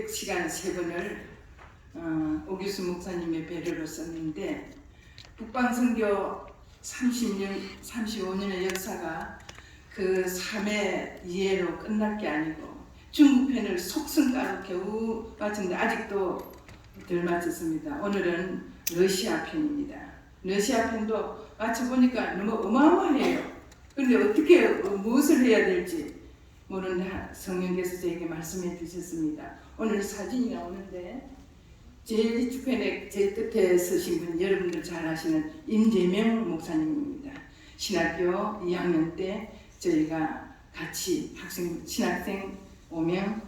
시간 3번을 오규수 목사님의 배려로 썼는데, 북방선교 35년의 역사가 그 3회 이해로 끝날 게 아니고 중국편을 속성가로 겨우 마쳤는데 아직도 덜 마쳤습니다. 오늘은 러시아 편입니다. 러시아 편도 마쳐보니까 너무 어마어마해요. 근데 어떻게 무엇을 해야 될지 모르는 성령께서 저에게 말씀해 주셨습니다. 오늘 사진이 나오는데 제일 주편에 제 끝에 쓰신 분 여러분들 잘 아시는 임재명 목사님입니다. 신학교 2학년 때 저희가 같이 신학생 5명,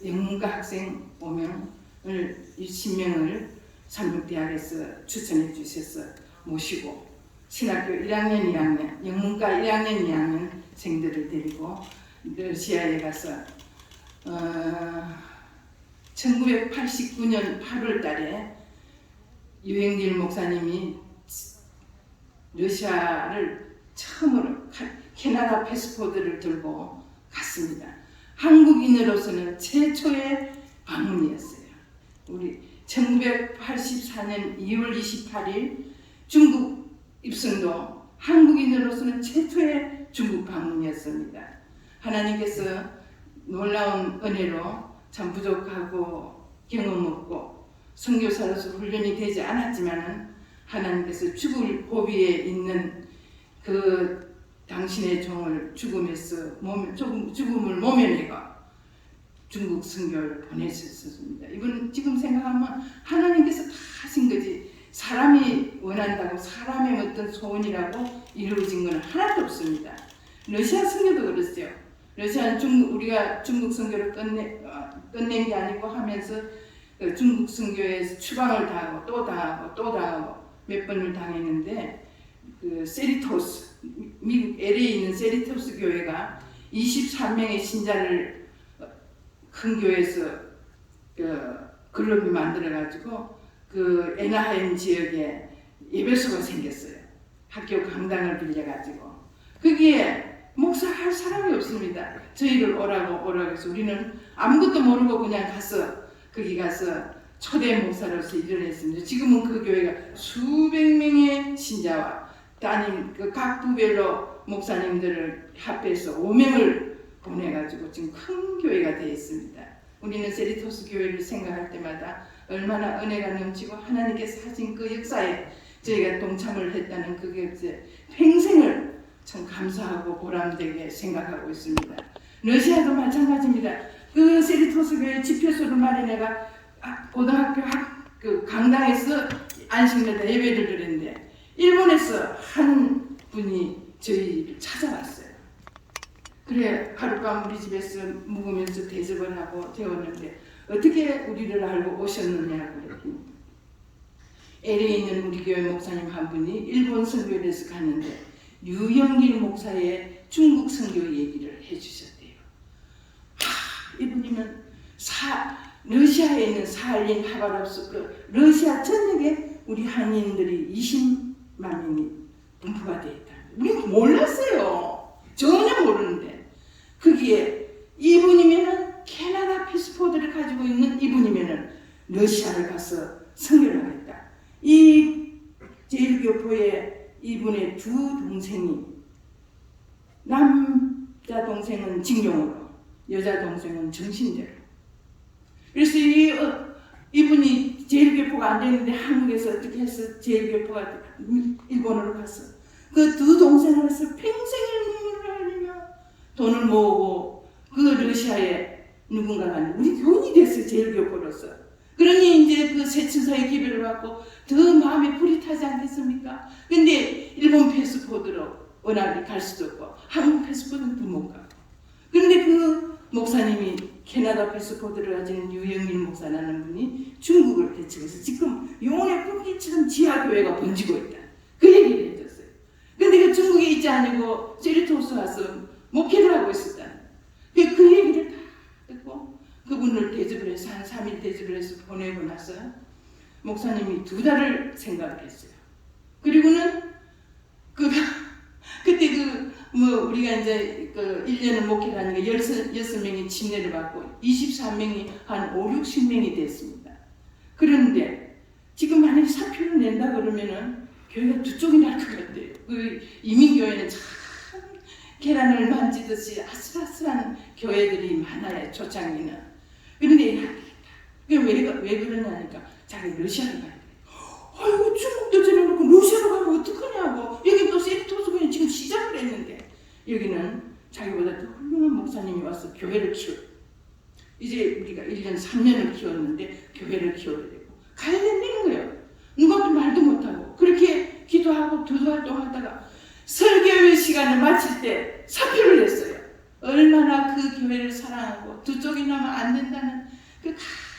영문과 학생 5명을 10명을 삼육대학에서 추천해 주셔서 모시고 신학교 1학년, 2학년, 영문과 1학년, 2학년 생들을 데리고 러시아에 가서 1989년 8월 달에 유행길 목사님이 러시아를 처음으로 캐나다 패스포드를 들고 갔습니다. 한국인으로서는 최초의 방문이었어요. 우리 1984년 2월 28일 중국 입성도 한국인으로서는 최초의 중국 방문이었습니다. 하나님께서 놀라운 은혜로 참 부족하고 경험 없고 선교사로서 훈련이 되지 않았지만은 하나님께서 죽을 고비에 있는 그 당신의 종을 죽음에서 죽음을 모면해가 중국 선교를 보내셨습니다. 이건 지금 생각하면 하나님께서 다 하신 거지 사람이 원한다고 사람의 어떤 소원이라고 이루어진 건 하나도 없습니다. 러시아 선교도 그랬어요. 러시아는 우리가 중국 선교를 끝낸 게 아니고 하면서 중국 선교에서 추방을 당하고 또 당하고 또 당하고 몇 번을 당했는데 그 세리토스 미국 LA에 있는 세리토스 교회가 23명의 신자를 큰 교회에서 글럽이 만들어가지고 그 애나하임 지역에 예배소가 생겼어요. 학교 강당을 빌려가지고 거기에 목사할 사람이 없습니다. 저희를 오라고 해서 우리는 아무것도 모르고 그냥 가서 거기 가서 초대 목사로서 일을 했습니다. 지금은 그 교회가 수백 명의 신자와 담임 각 부별로 목사님들을 합해서 5명을 보내가지고 지금 큰 교회가 되어 있습니다. 우리는 세리토스 교회를 생각할 때마다 얼마나 은혜가 넘치고 하나님께서 하신 그 역사에 저희가 동참을 했다는 그게 평생을 참 감사하고 보람되게 생각하고 있습니다. 러시아도 마찬가지입니다. 그 세리토스 교회 집회소를 마련해가 고등학교 그 강당에서 안식일에 예배를 드렸는데 일본에서 한 분이 저희를 찾아왔어요. 그래 하룻밤 우리 집에서 묵으면서 대접을 하고 재웠는데 어떻게 우리를 알고 오셨느냐고 그랬더니 LA에 있는 우리 교회 목사님 한 분이 일본 선교회에서 갔는데 유영길 목사의 중국 선교 얘기를 해주셨대요. 이분이면 러시아에 있는 사할린 하바롭스크 그 러시아 전역에 우리 한인들이 20만 명이 분포가 되어 있다. 우리는 몰랐어요. 전혀 모르는데 거기에 이분이면은 캐나다 패스포드를 가지고 있는 이분이면은 러시아를 가서 선교를 하겠다. 이 제일교포의 이분의 두 동생이 남자 동생은 징용으로 여자 동생은 정신대로. 그래서 이분이 제일교포가 안 되는데 한국에서 어떻게 해서 제일교포가 일본으로 갔어. 그 두 동생을 해서 평생을 눈물을 흘리며 돈을 모으고 그 러시아에 누군가가 우리 교인이 됐어요. 제일교포로서. 그러니 이제 그 세천사의 기별을 받고 더 마음에 불이 타지 않겠습니까? 근데 일본 패스포드로 워낙 갈 수도 없고 한국 패스포드는 더 못 가고. 그런데 그 목사님이 캐나다 패스포드를 가진 유영길 목사라는 분이 중국을 개척해서 지금 용의 풍기처럼 지하교회가 번지고 있다. 그 얘기를 해줬어요. 근데 그 중국에 있지 않고 세리토스 와서 목회를 하고 있었다. 그 얘기를 다 듣고 그분을 대접을 해서 한 3일 대접을 해서 보내고 나서 목사님이 2달을 생각을 했어요. 그리고는 그때 우리가 이제 1년을 목회를 하니까 6명이 침례를 받고 23명이 한 5, 60명이 됐습니다. 그런데 지금 만약에 사표를 낸다 그러면은 교회가 두 쪽이 날 것 같아요. 이민교회는 참 계란을 만지듯이 아슬아슬한 교회들이 많아요. 초창기는. 그런데 왜 그러냐니까 자기 러시아를 가야 돼. 아이고 중국도 저래놓고 러시아로 가면 어떡하냐고. 여기 또 세리토스군이 지금 시작을 했는데 여기는 자기보다 더 훌륭한 목사님이 와서 교회를 키워. 이제 우리가 1년 3년을 키웠는데 교회를 키워야 되고 가야 된다는 거예요. 누구한테 말도 못하고 그렇게 기도하고 두두 활동하다가 설교의 시간을 마칠 때 사표를 냈어요. 얼마나 그 교회를 사랑하고 두 쪽이 나면 안 된다는 그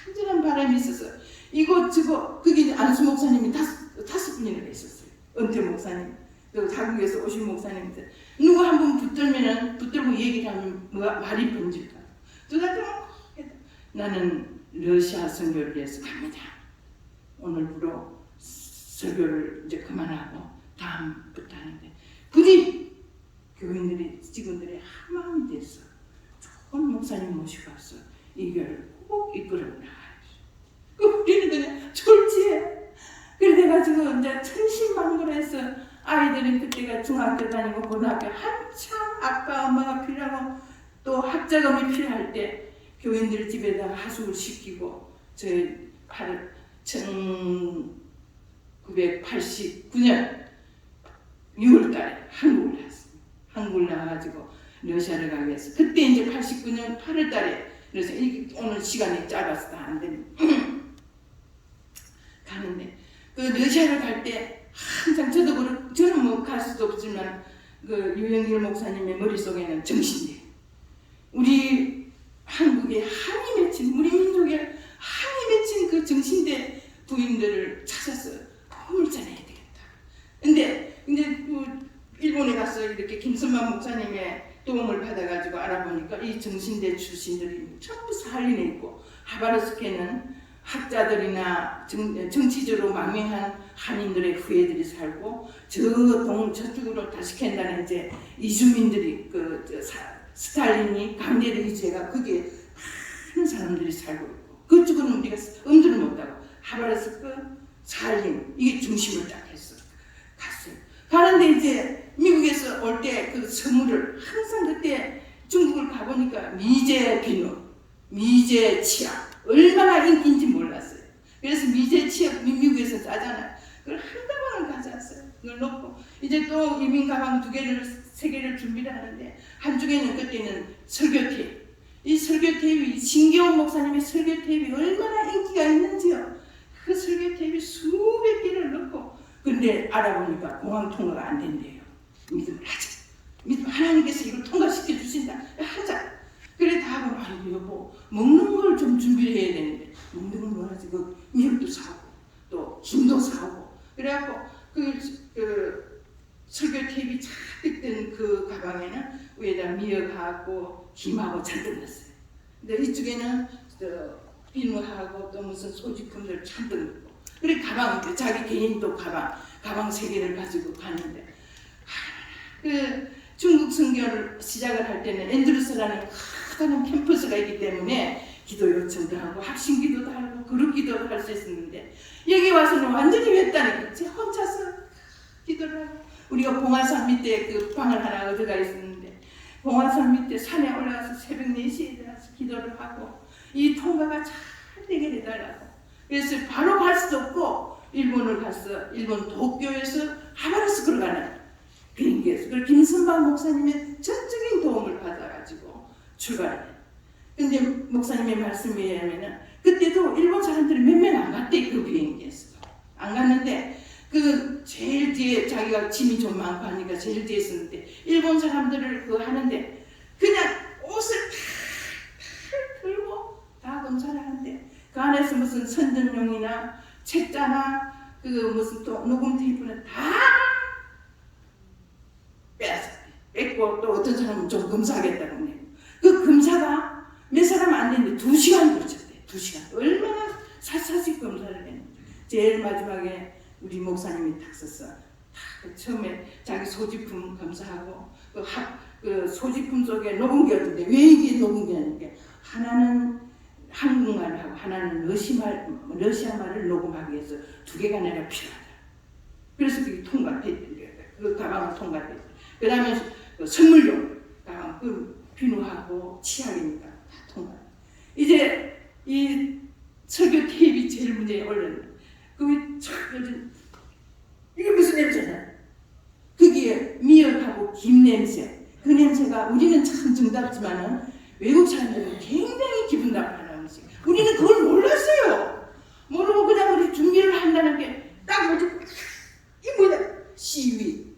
간절한 바람이 있어서 이곳저곳 그게 안수 목사님이 다섯 분이나 있었어요. 은퇴 목사님, 또 자국에서 오신 목사님들 누구 한 분 붙들고 얘기를 하면 말이 번질까. 나는 러시아 선교를 위해서 갑니다. 오늘부로 설교를 이제 그만하고 다음부터 하는데 부디 교인들이 직원들이 한 마음이 돼서 좋은 목사님 모시고 와서 이 교회를 꼭 이끌어 나가야죠. 우리는 그냥 졸지에 그래 돼가지고 이제 천신만고해서 아이들은 그때가 중학교 다니고 고등학교 한참 아빠 엄마가 필요하고 또 학자금이 필요할 때 교인들 집에다가 하숙을 시키고 저희 1989년 6월달에 한국을 나왔습니다. 한국을 나와가지고 러시아를 가기 위해서 그때 이제 89년 8월달에 그래서 오늘 시간이 짧아서 다 안 됩니다. 가는데 그 러시아를 갈 때 항상 저는 뭐 갈 수도 없지만 그 유영길 목사님의 머릿속에는 정신이에요. 우리 한국의 한이 맺힌 우리 민족의 한이 맺힌 그 정신대 부인들을 찾아서 도움을 전해야 되겠다. 근데 이제 그 일본에 가서 이렇게 김선만 목사님의 도움을 받아가지고 알아보니까 이 정신대 출신들이 전부 살인해 있고 하바르스크에는 학자들이나 정치적으로 망명한 한인들의 후예들이 살고 저쪽으로 다시켄다는 이제 이주민들이 스탈린이 강제로 이주해가 거기에 많은 사람들이 살고 있고 그쪽은 우리가 엄두를 못하고 하바르스크 살림 이게 중심을 딱 했어. 갔어요. 가는데 이제 미국에서 올 때 그 선물을 항상 그때 중국을 가보니까 미제 비누, 미제 치약 얼마나 인기인지 몰랐어요. 그래서 미제 치약 미국에서 싸잖아요. 그걸 한 가방을 가져왔어요. 그걸 넣고 이제 또 이민 가방 3개를 준비를 하는데 한쪽에는 그때는 설교 테이프. 이 설교 테이프 신기원 목사님의 설교 테이프 얼마나 인기가 있는지요. 그 설교 테이프 수백 개를 넣고 근데 알아보니까 공항 통과가 안 된대요. 믿음을 하자. 믿음 하나님께서 이걸 통과시켜 주신다. 하자. 그래 다 하고 아이고 여보 먹는 걸 좀 준비를 해야 되는데 먹는 건 뭐라지 그 미역도 사고 또 김도 사고 그래갖고 그 설교 테이프 잔뜩 든 그 가방에는 위에다 미역하고 김하고 잔뜩 넣었어요. 근데 이쪽에는 비누하고 또 무슨 소지품들 잔뜩 넣고 그래 가방 자기 개인 또 가방 3개를 가지고 갔는데 그 중국 선교를 시작을 할 때는 앤드루스라는 크다란 캠퍼스가 있기 때문에 기도 요청도 하고 합심 기도도 하고 그룹 기도도 할 수 있었는데 여기 와서는 완전히 외딴에 제 혼자서 기도를 하고 우리가 봉화산 밑에 그 방을 하나 얻어가 있었는데 봉화산 밑에 산에 올라가서 새벽 4시에 일어나서 기도를 하고 이 통과가 잘 되게 해달라고 그래서 바로 갈 수도 없고 일본을 가서 일본 도쿄에서 하바르스크로 가는 비행기에서 그리고 김선방 목사님의 전적인 도움을 받아가지고 출발해. 근데 목사님의 말씀에 의하면은 그때도 일본 사람들이 몇 명 안 갔대 그 비행기에서 안 갔는데 그 제일 뒤에 자기가 짐이 좀 많고 하니까 제일 뒤에 있었는데 일본 사람들을 그거 하는데 그냥 옷을 다 들고 다 검사를 하는데 그 안에서 무슨 선전용이나 책자나 그 무슨 또 녹음 테이프는 다 뺐고 또 어떤 사람은 좀 검사하겠다고 해요. 그 검사가 몇 사람 안 됐는데 2시간 걸쳤대. 2시간. 얼마나 샅샅이 검사를 했는지. 제일 마지막에 우리 목사님이 딱 썼어. 다 처음에 자기 소지품 검사하고 그 그 소지품 속에 녹은 게 어떤데 왜 이게 녹은 게 아니냐? 하나는 한국말하고 하나는 러시아 말을 녹음하기 위해서 두 개가 내가 필요하다. 그래서 그게 통과됐던 거예요. 그 가방을 통과됐어요. 그 다음에 선물용 가방, 그 비누하고 치약이니까 다 통과. 이제 이 설교 테이프 제일 문제에 올렸는데 이게 무슨 냄새냐? 거기에 미역하고 김 냄새. 그 냄새가 우리는 참 정답지만은 외국 사람들은 굉장히 기분 나빠하는 음식. 우리는 그걸 몰랐어요. 모르고 그냥 우리 준비를 한다는 게 딱 뭐지? 이 뭐냐? 시위.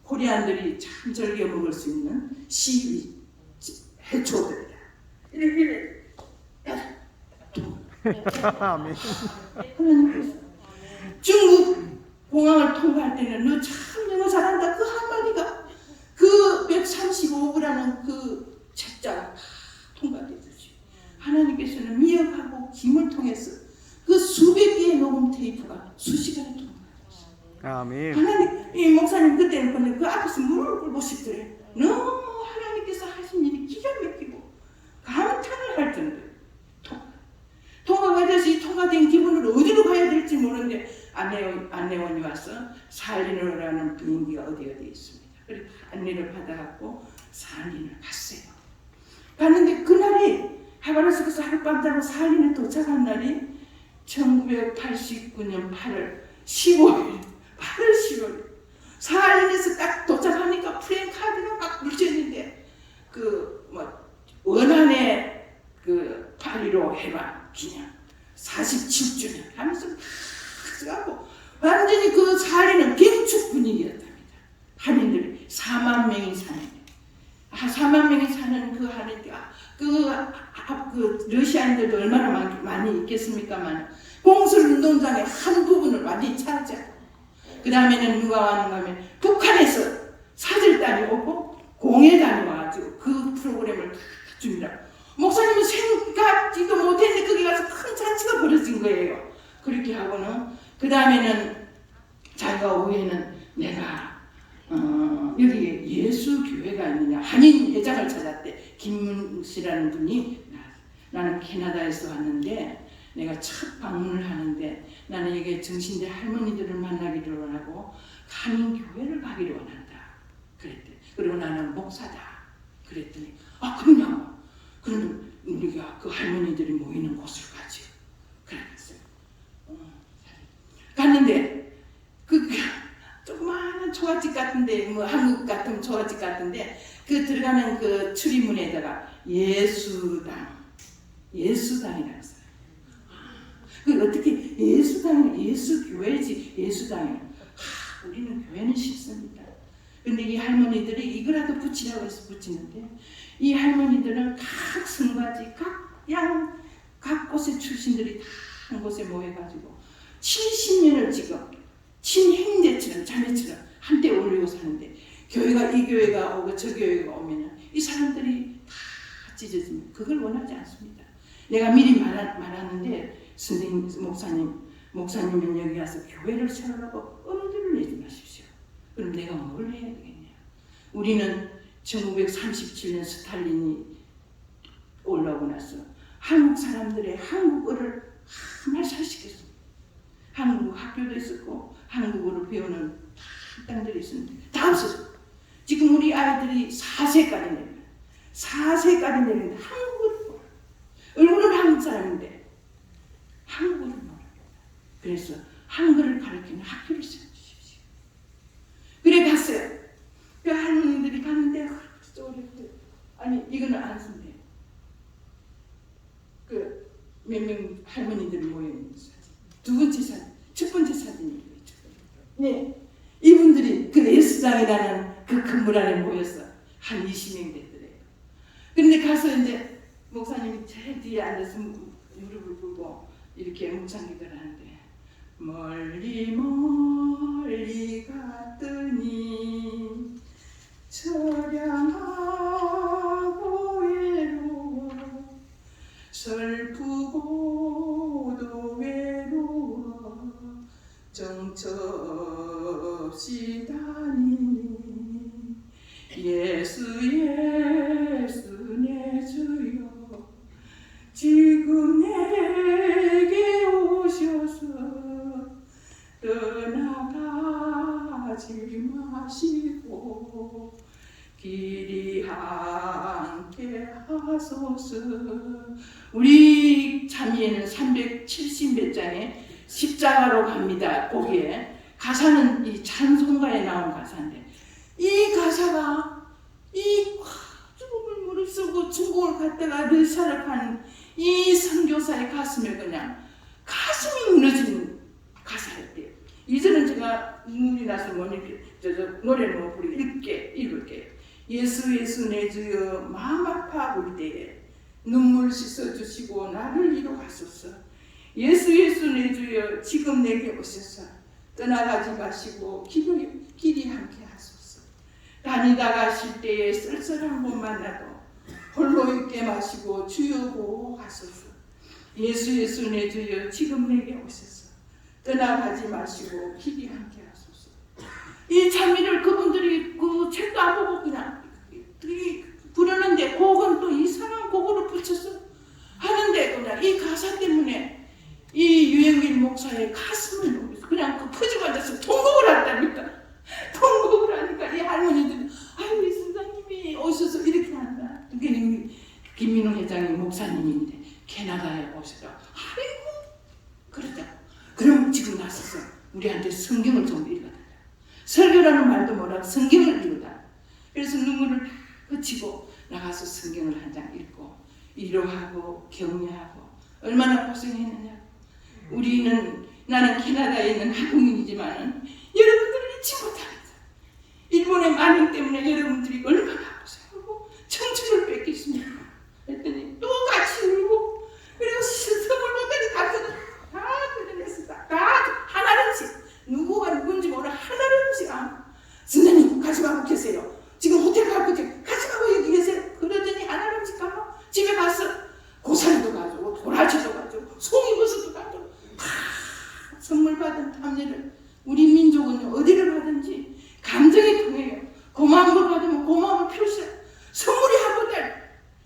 코리안들이 참 즐겨 먹을 수 있는 시위 해초들이다. 이렇게 중국 공항을 통과할 때는 너 참 영어 잘한다. 그 한마디가 그 135부라는 그 책자가 통과되듯이 하나님께서는 미역하고 김을 통해서 그 수백 개의 녹음 테이프가 수시간에 통과됐어요. 아멘. 하나님, 이 목사님 그때는 근데 그 앞에서 무릎을 꿇고 싶더래. 너무 하나님께서 하신 일이 기가 막히고 감탄을 할 정도예요. 통과가 돼서 이 통과된 기분으로 어디로 가야 될지 모르는데 안내원이 와서 살리노라는 비행기가 어디에 있습니다. 그래서 안내를 받아갖고 살린을 갔어요. 갔는데 그날이 하바르스크에서 하룻밤 자고 살린에 도착한 날이 1989년 8월 15일. 살린에서 딱 도착하니까 프랭카드가 막 묻혀있는데 원안의 그 파리로 해방 기념 47주년 하면서 하고 완전히 그 살린은 경축 분위기였답니다. 한인들이 4만 명이 사는데 4만 명이 사는 그 한인들 그 러시아인들도 얼마나 많이 있겠습니까만 공설운동장의 한 부분을 완전히 차지하고 그 다음에는 누가 왔는가 하면 북한에서 사절단이 오고 공예단이 와가지고 그 프로그램을 다 준비하고 목사님은 생각지도 못했는데 거기 가서 큰 잔치가 벌어진 거예요. 그렇게 하고는 그 다음에는 자기가 오후에는 내가 여기에 예수교회가 있느냐 한인 회장을 찾았대. 김문 씨라는 분이 나는 캐나다에서 왔는데 내가 첫 방문을 하는데 나는 여기 정신대 할머니들을 만나기를 원하고 한인교회를 가기를 원한다. 그랬대. 그리고 나는 목사다. 그랬더니 그러냐고. 그러면 우리가 그 할머니들이 모이는 곳으로 가지. 그랬어요. 갔는데 그 조그마한 초가집 같은데 뭐 한국 같은 초가집 같은데 그 들어가는 그 출입문에다가 예수당이라고 써요. 그 어떻게 예수교회지 예수당이 우리는 교회는 싫습니다. 근데 이 할머니들이 이거라도 붙이라고 해서 붙이는데 이 할머니들은 각 성가지 각 곳의 출신들이 다 한 곳에 모여가지고 70년을 지금 친형제처럼 자매처럼 한때 어울리고 사는데 교회가 이 교회가 오고 저 교회가 오면은 이 사람들이 다 찢어지면 그걸 원하지 않습니다. 내가 미리 말하는데 선생님 목사님은 여기 와서 교회를 세우라고 엄두를 내지 마십시오. 그럼 내가 뭘 해야 되겠냐? 우리는 1937년 스탈린이 올라오고 나서 한국 사람들의 한국어를 말살시켰습니다. 한국 학교도 있었고 한국어를 배우는 학당들이 있었는데 다 없어졌어요. 지금 우리 아이들이 4세까지 내리는데 한국어를 몰라요. 얼굴은 한국 사람인데 한국어를 몰라요. 그래서 한글을 가르치는 학교를 세워주십시오. 그래 갔어요. 그 할머니들이 갔는데 아니 이거는 안 쓴대. 그 몇 명 할머니들이 모여있는 사진. 두 번째 사진, 첫 번째 사진이에요. 네, 이분들이 그 예수당이라는 그 건물 안에 모여서 한 20명 됐더래요. 그런데 가서 이제 목사님이 제일 뒤에 앉아서 무릎을 꿇고 이렇게 묵상기도를 하는데 멀리 갔더니 처량하고 외로워 슬프고도 외로워 정처 없이 다니니 예수 예수 내 주여 지금 내게 오셔서 떠나가지 마시고 길이 함께 하소서. 우리 참여에는 370몇 장에 십자가로 갑니다. 거기에 가사는 이 찬송가에 나온 가사인데 이 가사가 이 죽음을 무릅쓰고 중국을 갔다가 러시아를 가는 이 선교사의 가슴에 그냥 가슴이 무너지는 가사였대요. 이제는 제가 눈물이 나서 노래는 못 부르고 읽을게요. 예수 예수 내 주여 마음 아파 울 때에 눈물 씻어주시고 나를 이루하소서. 예수 예수 내 주여 지금 내게 오셔서 떠나가지 마시고 길이 함께 하소서. 다니다 가실 때에 쓸쓸한 곳 만나도 홀로 있게 마시고 주여 보호하소서. 예수 예수 내 주여 지금 내게 오셔서 떠나가지 마시고 길이 함께 하소서. 이 찬미를 그분들이 그 책도 안 보고 그냥 부르는데 곡은 또 이상한 곡으로 붙여서 하는데 그냥 이 가사 때문에 이 유영길 목사의 가슴을 녹여서 그냥 그 퍼져가지고 통곡을 한답니다. 통곡을 하니까 이 할머니들이 아유 이 선생님이 오셔서 이렇게 한다. 김민웅 회장이 목사님인데 캐나다에 오셔서 아이고 그러자고 그럼 지금 나서서 우리한테 성경을 좀 읽어달라. 설교라는 말도 뭐라고 성경을 읽어달라. 그래서 눈물을 다 그치고 나가서 성경을 한 장 읽고 위로하고 격려하고 얼마나 고생했느냐. 나는 캐나다에 있는 한국인이지만은 여러분들을 잊지 못합니다. 일본의 만행 때문에 여러분들이 얼마나 고생하고 청춘을 뺏겼습니까? 했더니 또 같이 울고 그리고 선물보다리 다 그려냈어. 다 하나씩 누구가 누군지 모르는 하나씩 선생님 같이 가고 계세요. 지금 호텔 가고 같이 가고 여기 계세요. 그러더니 하나씩 가고 집에 가서 고사리도 가지고 도라지도 가지고 송이버섯도 가지고 다 선물 받은 탐내를 우리 민족은 어디를 가든지 감정이 통해요. 고마운 걸 받으면 고마움을 표시해. 선물이 하거든.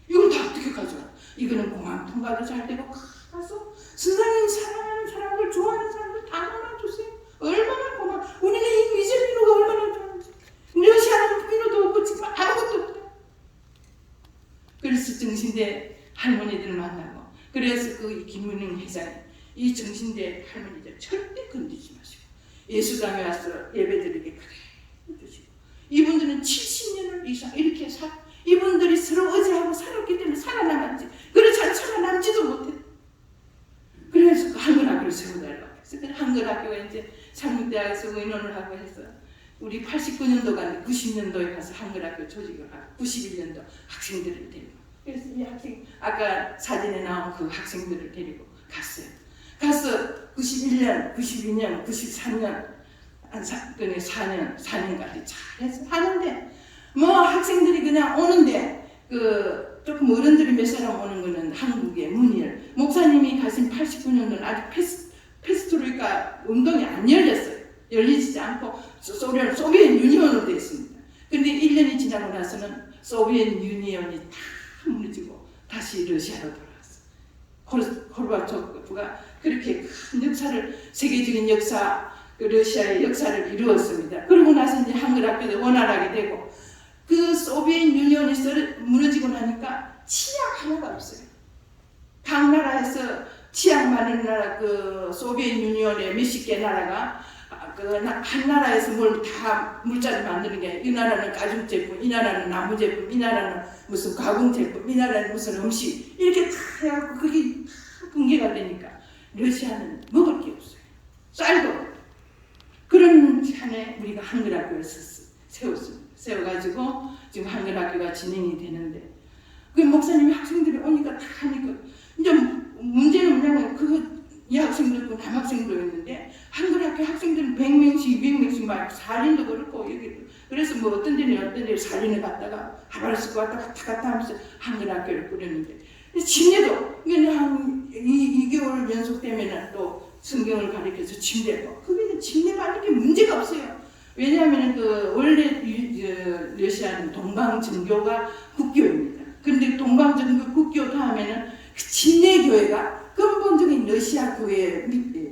이걸 다 어떻게 가져가? 이거는 공항 통과도 잘 되고 가서 선생님 사랑하는 사람들 좋아하는 사람들 다 나눠주세요. 얼마나 고마워. 우리는 이 미제민호가 얼마나 좋아하는지. 러시아는 민호도 없고 지금 아무것도 없대. 그래서 정신대 할머니들 만나고 그래서 그 김문영 회장이 이 정신대 할머니들 절대 건드리지 마시고 예수당에 와서 예배드리게 그래 해주시고 이분들은 70년을 이상 이렇게 이분들이 서로 의지하고 살았기 때문에 살아남았지. 그렇지 않으면 살아남지도 못해. 그래서 그 한글학교를 세워달라고 했어. 그 한글학교가 이제 상륙대학에서 의논을 하고 해서 우리 89년도가 90년도에 가서 한글학교 조직을 하고 91년도 학생들을 데리고 그래서 이 학생 아까 사진에 나온 그 학생들을 데리고 갔어요. 가서 91년, 92년, 93년 한 4년까지 잘해서 하는데 뭐 학생들이 그냥 오는데 그 조금 어른들이 몇 사람 오는 거는 한국의 문일 목사님이 가신 89년도는 아직 페스트로이카 운동이 안 열렸어요. 열리지 않고 소비에트 유니언으로 되어 있습니다. 근데 1년이 지나고 나서는 소비에트 유니언이 다 무너지고 다시 러시아로 돌아왔어요. 고르바초프가 그렇게 큰 역사를 세계적인 역사 그 러시아의 역사를 이루었습니다. 그러고 나서 이제 한글학교도 원활하게 되고 그 소비에트 유니언이 무너지고 나니까 치약 하나가 없어요. 각 나라에서 치약 많은 나라 그 소비에트 유니언의 몇십 개 나라가 한 나라에서 뭘 다 물자를 만드는 게 이 나라는 가죽 제품, 이 나라는 나무 제품, 이 나라는 무슨 가공 제품, 이 나라는 무슨 음식 이렇게 다 해갖고 그게 다 붕괴가 되니까 러시아는 먹을 게 없어요. 쌀도 없고. 그런 한에 우리가 한글학교를 세웠습니다. 세워가지고 지금 한글학교가 진행이 되는데 그 목사님이 학생들이 오니까 다 하니까 이제 문제는 뭐냐면 이 학생들도 남학생도 있는데 한글학교 학생들은 100명씩 200명씩 막 살인도 그렇고 여기 그래서 뭐 어떤 데는 살인을 갔다가 하바르스크 갔다 하면서 한글학교를 꾸렸는데 침례도 이게 한 2개월 연속 되면은 또 성경을 가르쳐서 침례도 그게 침례 받는 게 문제가 없어요. 왜냐하면 그 원래 러시아는 동방정교가 국교입니다. 그런데 동방정교 국교 다음에는 그 침례교회가 근본적인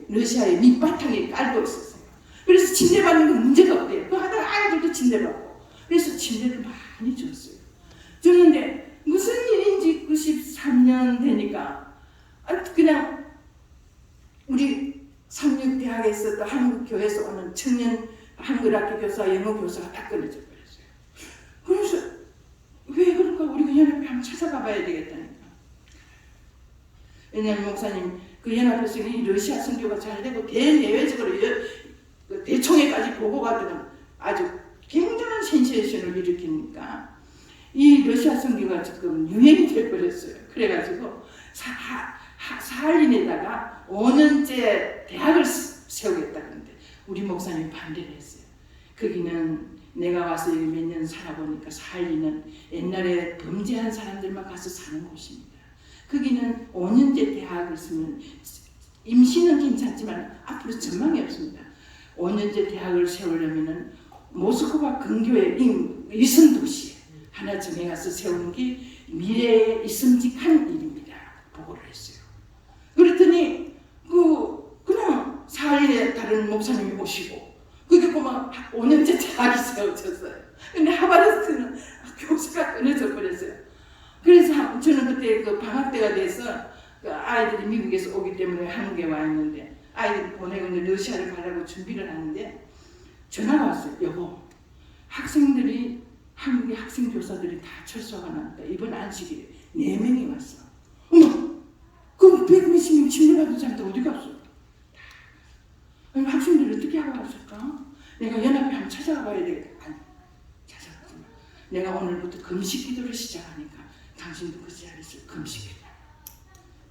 러시아의 밑바탕에 깔고 있었어요. 그래서 침례받는 건 문제가 없대요. 그 하다가 아이들도 침례받고. 그래서 침례를 많이 줬어요. 줬는데 무슨 일인지 93년 되니까 그냥 우리 상륙대학에서 또 한국교회에서 오는 청년 한글학교 교사, 영어 교사가 다 끊어져 버렸어요. 그래서 왜 그럴까? 우리가 연합회 한번 찾아가 봐야 되겠다니까. 왜냐하면 목사님 그 연합회에서 이 러시아 선교가 잘 되고 대내외적으로 대총회까지 보고가 되는 아주 굉장한 센세이션을 일으키니까 이 러시아 선교가 지금 유행이 되어버렸어요. 그래가지고 사할린에다가 5년째 대학을 세우겠다 그러는데 우리 목사님이 반대를 했어요. 거기는 내가 와서 여기 몇 년 살아보니까 사할린은 옛날에 범죄한 사람들만 가서 사는 곳입니다. 거기는 5년째 대학을 쓰면 임시는 괜찮지만 앞으로 전망이 없습니다. 5년째 대학을 세우려면은 모스크바 근교의 위성 도시에 하나 정해가서 세우는 게 미래에 있음직한 일입니다. 보고를 했어요. 그랬더니 그냥 사할린에 다른 목사님이 오시고 그게 막 5년째 대학이 세워졌어요. 근데 하바르스크는 교수가 끊어져 버렸어요. 그래서 저는 그때 그 방학 때가 돼서 그 아이들이 미국에서 오기 때문에 한국에 와 있는데 아이들 보내고 이제 러시아를 가려고 준비를 하는데 전화가 왔어요. 여보, 학생들이 한국의 학생 교사들이 다 철수가 났다. 이번 안식일에 4명이 왔어. 어머, 그 100몇십 명 침례받은 사람들 어디 갔어? 아니, 학생들이 어떻게 하고 왔을까? 내가 연합회 한번 찾아가 봐야 되겠다. 아니, 찾아가지만 내가 오늘부터 금식 기도를 시작하니까 당신도 그 자리에서 금식 기도.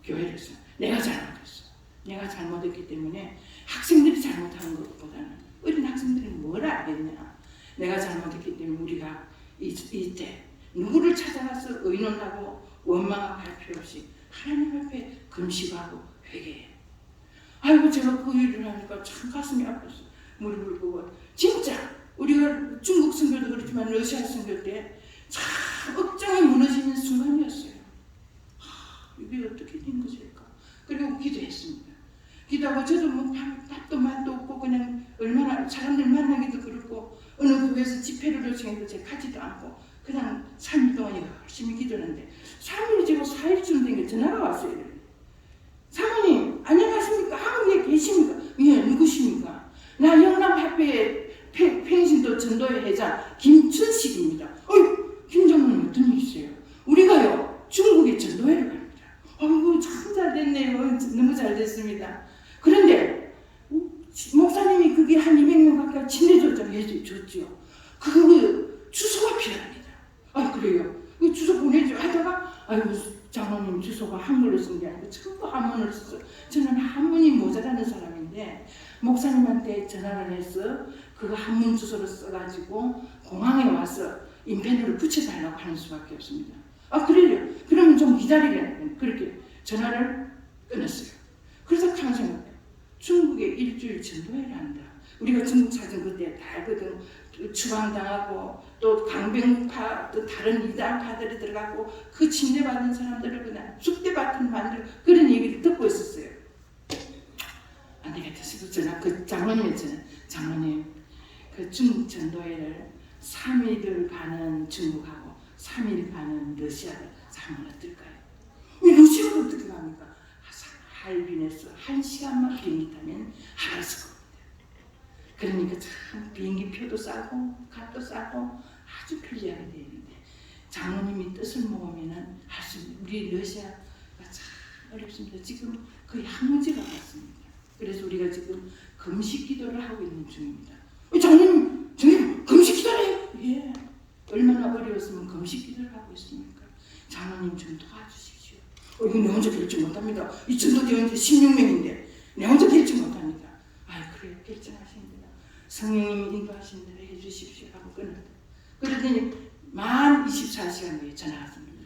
교회를 했어. 내가 잘못했어. 내가 잘못했기 때문에 학생들이 잘못하는 것보다는 어린 학생들이 뭘 알겠냐. 내가 잘못했기 때문에 우리가 이때 누구를 찾아가서 의논하고 원망하고 할 필요 없이 하나님 앞에 금식하고 회개해. 아이고 제가 그 일을 하니까 참 가슴이 아팠어. 무릎을 꿇고 진짜 우리가 중국 선교도 그렇지만 러시아 선교 때 참 억장이 무너지는 순간이었어요. 이게 어떻게 된 것일까? 그리고 기도했습니다. 기도하고 저도 뭐 밥도 맛도 없고 그냥 얼마나 사람들 만나기도 그렇고 어느 교회에서 집회를 요청해도 제가 가지도 않고 그냥 3일 동안 열심히 기도했는데 3일이 지고 4일쯤 된 게 전화가 왔어요. 사모님 안녕하십니까? 한국에 계십니까? 예, 누구십니까? 나 영남협회 팽신도 전도회 회장 김춘식입니다. 김장로님 어떤 일 있어요? 우리가요 중국에 전도회를 갑니다. 아이고 참 잘됐네요. 너무 잘됐습니다. 그런데 목사님이 그게 한 200명 가까이 친해줬잖아요. 줬죠. 그 주소가 필요합니다. 아 그래요. 그 주소 보내줘 하다가 아이고 장로님 주소가 한글로 쓴 게 아니고 전부 한문으로 써서 저는 한문이 모자라는 사람인데 목사님한테 전화를 해서 그거 한문 주소로 써가지고 공항에 와서 인펜으로 붙여달라고 하는 수밖에 없습니다. 아 그래요. 그러면 좀 기다리래. 그렇게 전화를 끊었어요. 그래서 한 생각해요. 중국에 일주일 전도회를 한다. 우리가 중국 사정 그때 다 알거든. 추방당하고 또 강병파 또 다른 이단파들이 들어가고 그 침례받은 사람들을 그냥 쑥대밭을 만들고 그런 얘기를 듣고 있었어요. 안 되겠다 싶어서 전화 그 장로님이었잖아요. 장로님 그 중국 전도회를 3일을 가는 중국하고 3일 가는 러시아를 하면 어떨까요? 이 러시아를 어떻게 갑니까? 할빈에서 1시간만 비행기 타면 하바르스크 겁니다. 그러니까 참 비행기표도 싸고 값도 싸고 아주 편리하게 되어 있는데 장로님이 뜻을 모으면은 할 수 있는 우리 러시아가 참 어렵습니다. 지금 거의 항문지가 같습니다. 그래서 우리가 지금 금식 기도를 하고 있는 중입니다. 장로님 금식 기도래요? 예. 얼마나 어려웠으면 금식 기도를 하고 있습니까? 장로님 좀 도와주십시오. 이거 내 혼자 결정 못합니다. 이 전도대원들 16명인데 내 혼자 결정 못합니다. 아이 그래요. 결정하십니다. 성령님이 인도하신 대로 해주십시오 하고 끊었다. 그러더니 만 24시간 후에 전화가 왔습니다.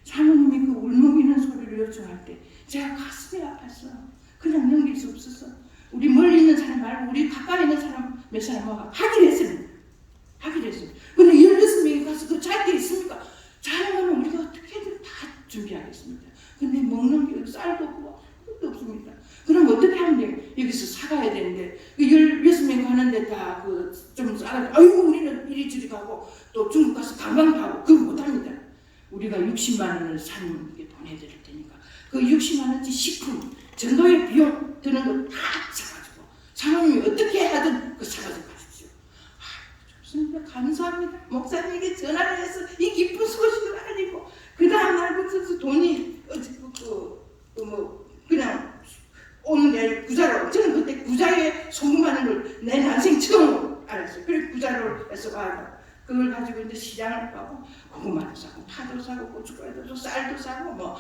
사모님이 그 울먹이는 소리를 요청할 때 제가 가슴이 아팠어. 그냥 넘길 수 없었어. 우리 멀리 있는 사람 말고 우리 가까이 있는 사람 몇 사람하고 하기로 했습니다. 하기로 했습니다. 근데 16명이 가서 그 잘 때 있습니까? 자랑하면 우리가 어떻게든 다 준비하겠습니다. 근데 먹는 게 쌀도 없고 아무것도 없습니다. 그럼 어떻게 하면 돼요? 여기서 사가야 되는데 그 16명 가는데 다 그 좀 싸가지고 아이고 우리는 이리저리 가고 또 중국 가서 관광 가고 그거 못합니다. 우리가 60만 원을 사님께 보내드릴 테니까 그 60만 원치 식품 전도의 비용 드는 거 다 사가지고 사모님이 어떻게 하든 그 사가지고 가십시오. 좋습니다. 감사합니다. 목사님에게 전화를 해서 이 기쁜 소식을 알리고 그 다음 날부터 돈이 그냥 오는 게 구자로 저는 그때 구자에 송금하는 걸 내 난생 처음 알았어요. 그래서 구자로 해서 가고 그걸 가지고 이제 시장을 가고 고구마도 사고 파도 사고 고춧가루도 쌀도 사고 뭐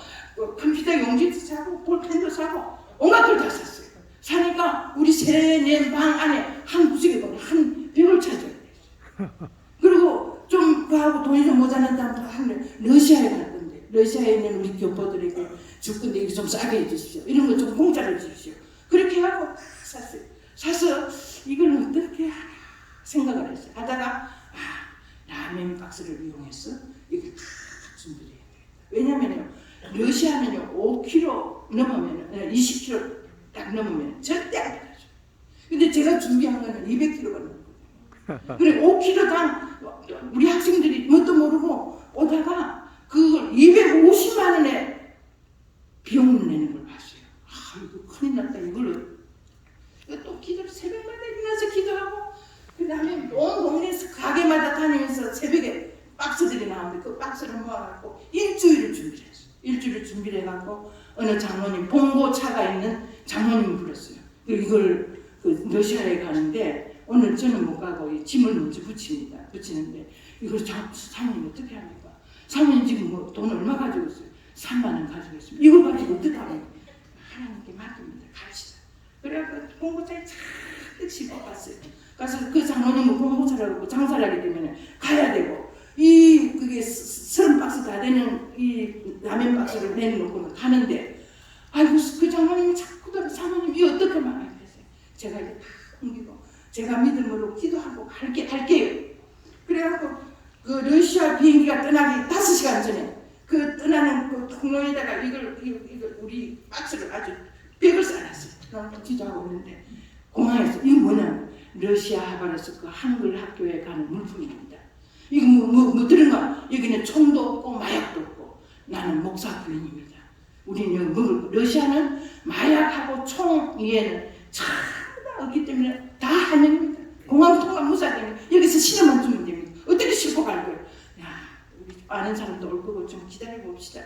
컴퓨터 용지도 사고 볼펜도 사고 온갖 걸 다 샀어요. 사니까 우리 세 네 방 안에 한 구석에 보면 한 벽을 찾아야 돼요. 그리고 좀 그하고 돈이 좀 모자란다면 하면 러시아에 갈 건데 러시아에 있는 우리 교포들에게 줄 건데 이거 좀 싸게 해주십시오. 이런 거 좀 공짜로 주십시오. 그렇게 하고 다 샀어요. 사서 이걸 어떻게 하나 생각을 했어요. 하다가 라면 박스를 이용해서 이걸 다 준비를 해야 돼요. 왜냐면요 러시아는요 5kg 넘으면 20kg 딱 넘으면 절대 안 되죠. 근데 제가 준비한 거는 200kg가 넘거든요. 그래 5kg당 우리 학생들이 뭣도 모르고 오다가 그걸 250만 원에 비용을 내는 걸 봤어요. 이거 큰일 났다. 이걸로 또 기도를 새벽마다 일어나서 기도하고 그 다음에 온 동네에서 가게마다 다니면서 새벽에 박스들이 나오는데 그 박스를 모아갖고 일주일을 준비를 했어요. 일주일을 준비를 해갖고 어느 장로님 봉고차가 있는 장로님을 불렀어요. 이걸 그 러시아에 가는데 오늘 저는 못 가고 이 짐을 먼저 붙이는데 이걸 사모님 어떻게 합니까? 사모님 지금 뭐 돈 얼마 가지고 있어요? 3만 원 가지고 있습니다. 이걸 가지고 어떻게 합니까? 하나님께 맡깁니다. 갑시다. 그래갖고 봉고차에 잔뜩 싣고 갔어요. 가서 그 장로님은 봉고차라고 장사를 하기 때문에 가야 되고 그게 30박스 다 되는 이 라면 박스를 내놓고 가는데 아이고 그 장로님이 자꾸 사모님 이 어떻게 말해야 되세요? 제가 이제 다 옮기고 제가 믿음으로 기도하고 할게요. 그래갖고 그 러시아 비행기가 떠나기 5시간 전에 그 떠나는 그 통로에다가 이걸 우리 박스를 아주 벽을 쌓아놨어요. 그래서 기도하고 있는데 공항에서 이거 뭐냐면 러시아 하바르스크 그 한글 학교에 가는 물품입니다. 이거 뭐 들은 거야? 여기는 총도 없고 마약도 없고 나는 목사 부인입니다. 우리는 러시아는 마약하고 총 이에는 전부 다 없기 때문에 다 한영입니다. 공항 통과 무사되면 여기서 실험만 주면 됩니다. 어떻게 싣고 갈 거예요? 야, 우리 아는 사람도 올 거고 좀 기다려 봅시다.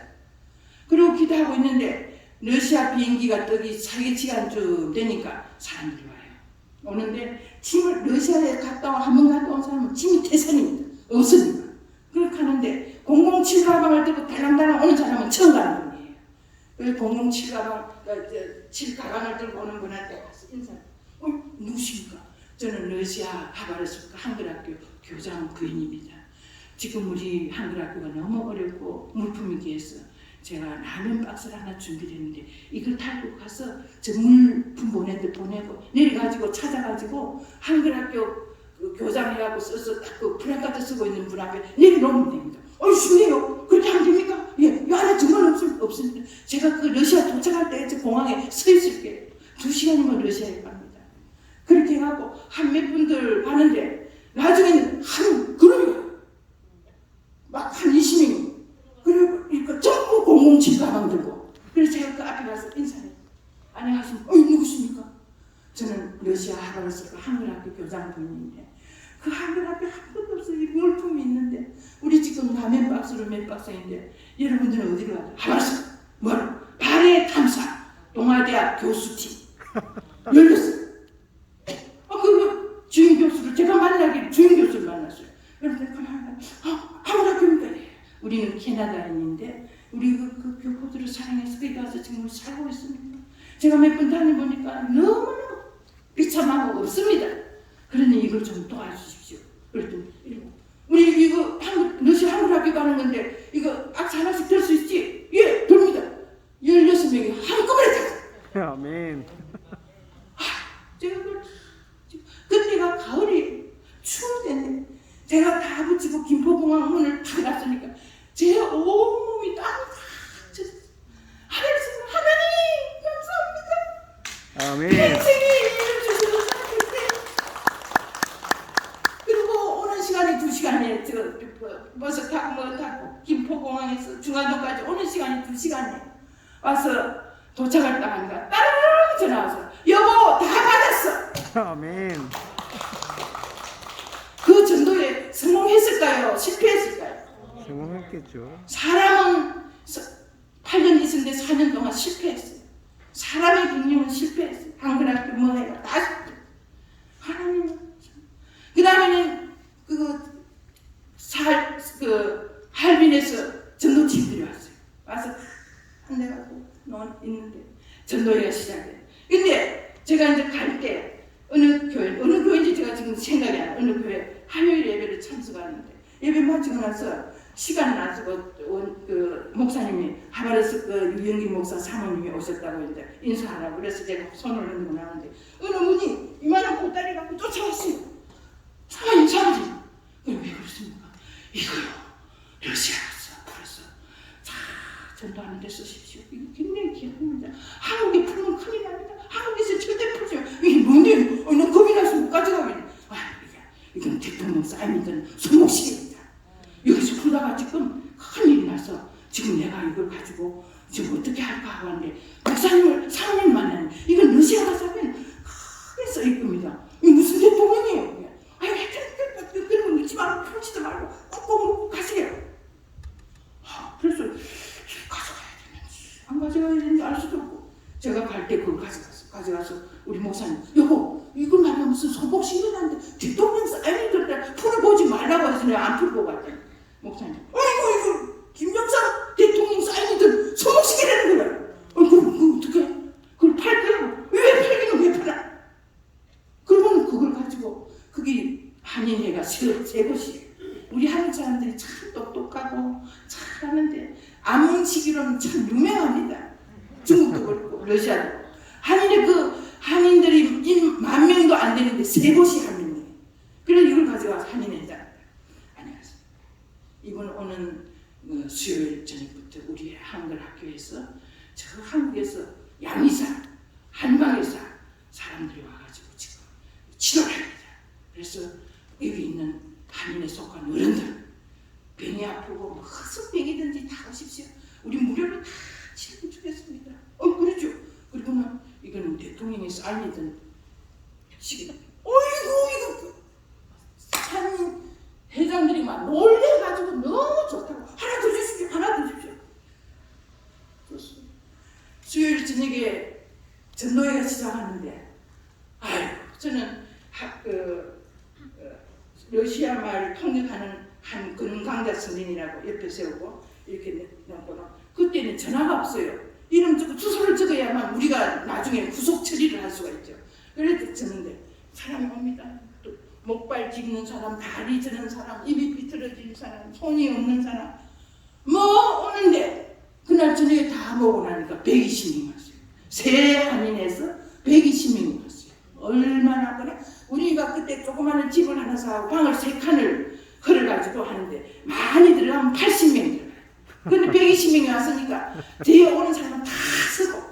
그리고 기도하고 있는데 러시아 비행기가 떠기 3시간쯤 되니까 사람들이 와요. 오는데 짐을 러시아에 한 번 갔다 온 사람은 짐이 태산입니다. 없으니까. 그렇게 하는데 007 가방을 들고 달랑달랑 오는 사람은 처음 가는 분이에요. 그래서 007 가방을 들고 오는 분한테 가서 인사를 누구십니까? 저는 러시아 하바르스크 한글학교 교장 부인입니다. 지금 우리 한글학교가 너무 어렵고 물품이 귀해서 제가 라면 박스를 하나 준비를 했는데 이걸 달고 가서 저 물품 보내고 내려가지고 찾아가지고 한글학교 그 교장이라고 써서 딱 그 플래카드 쓰고 있는 분 앞에 내려놓으면 됩니다. 쉽네요. 그렇게 하면 됩니까? 예, 이 안에 정말 없습니다. 제가 그 러시아 도착할 때 저 공항에 서 있을게요. 2시간이면 러시아에 갑니다. 그렇게 해갖고 한 몇 분들 가는데 나중에는 한 그룹이 막 한 20명이 그리고 전부 007 가방 들고 그래서 제가 그 앞에 가서 인사해요. 안녕하십니까? 누구십니까? 저는 러시아 하바르스크 한글학교 교장 부인인데 그 한글학교 한 번도 없어요. 이 물품이 있는데 우리 지금 라면 박스로 몇 박스인데 여러분들은 어디로 가죠? 하바르스크 뭐로? 발해 탐사 동아대학 교수팀 열렸어요. 그 주임 교수를 제가 만나기 주임 교수를 만났어요. 그런데 한글학교입니다. 우리는 캐나다인인데 우리 그 교포들을 사랑해서 거기 가서 지금 살고 있습니다. 제가 몇 번 다녀보니까 너무너무 비참하고 없습니다. 그러니 이걸 좀 도와주십시오. 그랬더니 우리 이거 러시아 한글학교 가는 건데 이거 박스 하나씩 들 수 있지? 예, 됩니다. 16명이 한꺼번에 다. 아멘. 아멘. 평생에 이름 주셔서 사랑했대. 그리고 오는 시간이 2시간이에요. 버스 타고 뭐 타고 김포공항에서 중안동까지 오는 시간이 2시간이에요. 와서 도착을 딱 하니까 따르릉 전화 와서 여보 다 받았어. 아멘. 그 전도에 성공했을까요? 실패했을까요? 성공했겠죠. 사람은 8년 있었는데 4년 동안 실패했어요. 사람의 경륜은 실패했어요. 한글학교 뭐 해가 다 실패. 하나님은 그 다음에는 할빈에서 전도팀들이 왔어요. 와서 한 대 갖고 있는데 전도회가 시작돼요. 근데 제가 이제 갈 때 어느 교회인지 제가 지금 생각이 안 나요. 어느 교회 화요일 예배를 참석하는데 예배 마치고 나서 시간 나서 목사님이 하바르스 유영길 목사 사모님이 오셨다고 이제 인사하라고 그래서 제가 손을 흔들고 나오는데 어느 분이 이만한 보따리 갖고 쫓아왔어요. 사모님 사모님. 왜 그렇습니까? 이거요. 러시아에서 풀어서 자 전도하는 데 쓰십시오. 이거 굉장히 귀합니다. 한국에 풀면 큰일 납니다. 한국에서 절대 풀지 마. 이게 뭔데? 너 겁이 나서 못 가져가면 이건 대통령 사인이든 손목시계입니다. 여기서 풀다가 지금 큰일이 나서 지금 내가 이걸 가지고 지금 어떻게 할까 하고 하는데 목사님을 사모님 만나는 이건 러시아 가서 하면 크게 써있 겁니다. 이게 무슨 대통령이에요? 아니 그런 거 잊지 말고 풀지도 말고 꼭꼭 먹고 가세요. 그래서 가져가야 되는지 안 가져가야 되는지 알 수도 없고 제가 갈 때 그걸 가져가서 우리 목사님 여보 이거 말이야 무슨 소복시계라는데 대통령 사인이던데 풀어보지 말라고 해서 내가 안 풀고 갔더니 목사님 이거 김정삼 대통령 사인이든 소복시계라는 거야. 그럼 어떻게 그걸 팔게요? 왜 팔기는 왜 팔아? 그러면 그걸 가지고 그게 한인회가 세 곳이에요. 우리 한국 사람들이 참 똑똑하고 잘하는데 암문시기로는 참 유명합니다. 중국도 그렇고 러시아도. 한인들이 10,000명도 안 되는데 3곳이 한인회. 그래서 이걸 가져가서 한인회장. 안녕하세요. 이번 오는 수요일 저녁부터 우리 한글 학교에서 저 한국에서 양이사, 한방에서 사람들이 와가지고 지금 치료를 합니다. 그래서 여기 있는 한인에 속한 어른들 병이 아프고 무슨 병이든지 다 오십시오. 우리 무료로 다 치료해 주겠습니다. 그렇죠. 그리고는 이거는 대통령의 사인이든 시기다. 이거 한인 회장들이 막 놀래가지고 너무 좋다고 하나 더 주십시오. 하나 더 주십시오. 좋습니다. 수요일 저녁에 전도회가 시작하는데 저는 러시아 말을 통역하는 한 그런 강자 선생이라고 옆에 세우고 이렇게 놓고는 그때는 전화가 없어요. 이름 적고 주소를 적어야만 우리가 나중에 구속 처리를 할 수가 있죠. 그래서 저는데 사람이 옵니다. 또 목발 짚는 사람, 다리 저는 사람, 입이 비틀어진 사람, 손이 없는 사람 뭐 오는데 그날 저녁에 다 먹고 나니까 120명이 왔어요. 새 한인에서 120명이 왔어요. 얼마나 그래? 우리가 그때 조그마한 집을 하나 사고 방을 3칸을 걸어가지고 하는데 많이 들어가면 80명 들어가요. 근데 120명이 왔으니까 뒤에 오는 사람은 다 서고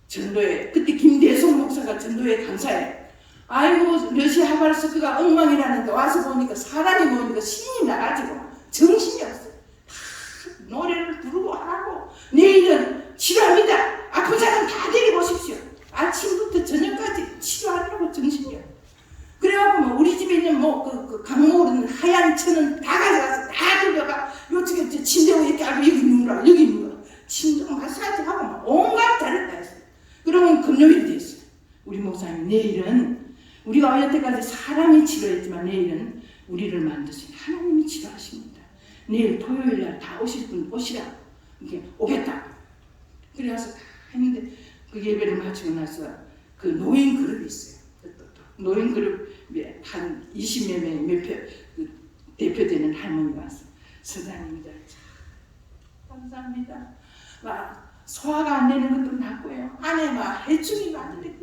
전도회 그때 김대성 목사가 전도회 강사예요. 아이고 러시아 하바르스크가 엉망이라는데 와서 보니까 사람이 모이니까 신이 나가지고 정신이 없어요. 다 노래를 부르고 하고 내일은 치료합니다. 아픈 사람 다 데리고 오십시오. 아침부터 저녁까지 치료하려고 정신이 없어요. 그래갖고 우리 집에 있는 그 강목은 하얀 천은 다 가져가서 다 들려가 요쪽에 침대 위에 이렇게 하고 여기 누우라 여기 누우라 침대 마사지하고 막 온갖 다른 다 했어요. 그러면 금요일이 됐어요. 우리 목사님 내일은 우리가 여태까지 사람이 치료했지만 내일은 우리를 만드신 하나님이 치료하십니다. 내일 토요일날 다 오실 분 오시라 이렇게 오겠다. 그래서 다 했는데 그 예배를 마치고 나서 그 노인 그룹이 있어요. 노인 그룹에 한 20몇 명의 그 대표되는 할머니가 왔어. 선생님들 감사합니다. 막 소화가 안 되는 것도 낫고요. 안에 막 해충이 많은데